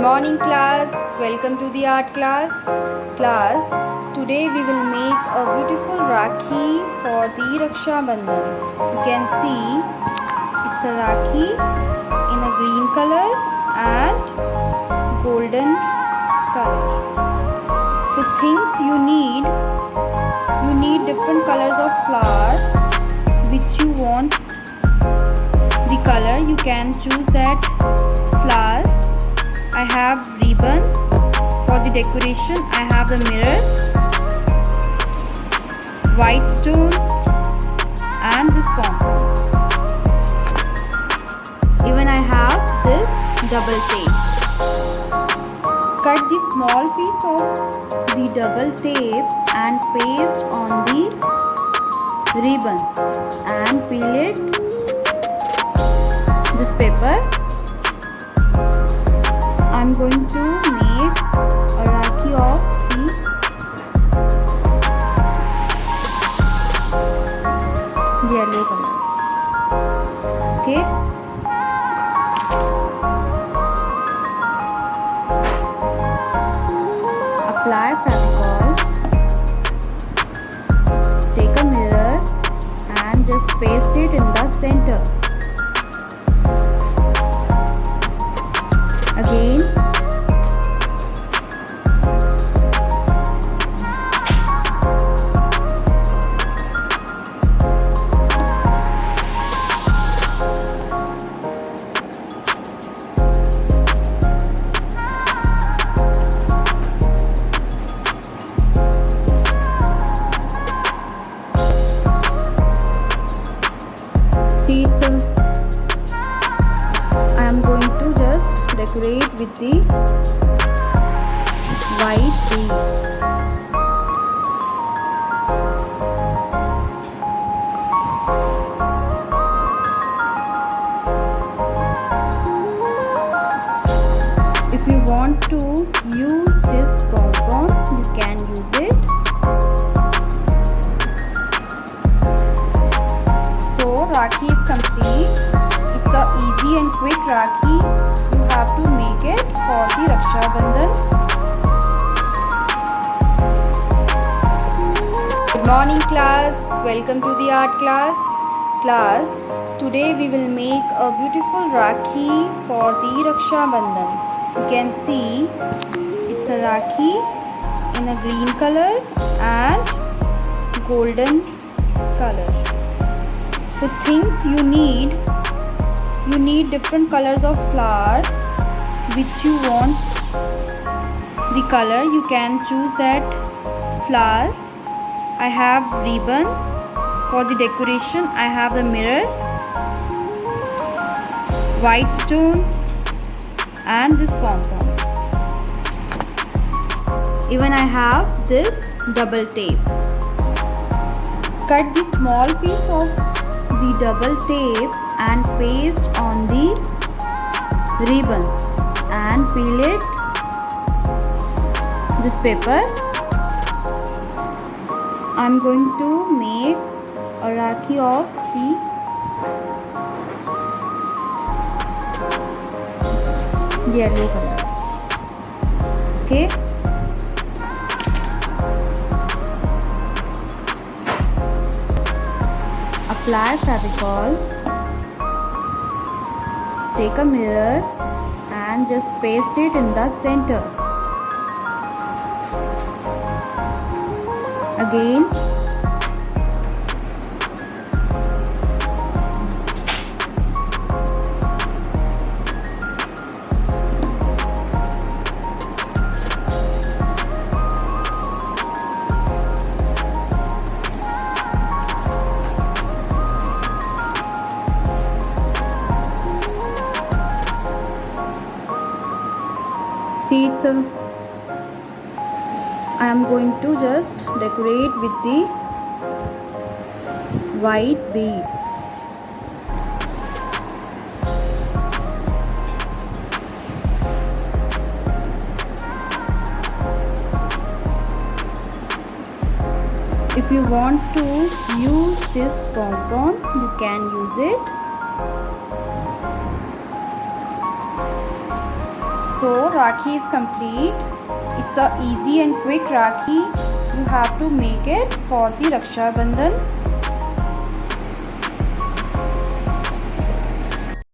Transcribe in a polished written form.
Morning class, welcome to the art class. Class, today we will make a beautiful Rakhi for the Raksha Bandhan. You can see it's a Rakhi in a green color and golden color. So things you need different colors of flower which you want the color. You can choose that flower. I have ribbon for the decoration. I have the mirror, white stones and this pom-pom. Even I have this double tape. Cut the small piece of the double tape and paste on the ribbon and peel it. This paper. I'm going to make a Rakhi of the yellow color. Okay. Apply Fevicol. Take a mirror and just paste it in the center. Again, see I am going to just decorate with the white beads. If you want to use this pom-pom, you can use it. So Rakhi is complete. It's a easy and quick Rakhi. You have to make it for the Raksha Bandhan. Good morning class, welcome to the art class. Class, today we will make a beautiful Rakhi for the Raksha Bandhan. You can see it's a Rakhi in a green color and golden color. So things you need different colors of flower which you want the color. You can choose that flower. I have ribbon for the decoration. I have the mirror, white stones and this pom-pom. Even I have this double tape. Cut the small piece of the double tape and paste on the ribbon and peel it. This paper. I'm going to make a Rakhi of the yellow color. Okay. Apply Fevicol. Take a mirror and just paste it in the center. Again, seeds. I am going to just decorate with the white beads. If you want to use this pom-pom, you can use it. So Rakhi is complete. It's a easy and quick Rakhi. You have to make it for the Raksha Bandhan.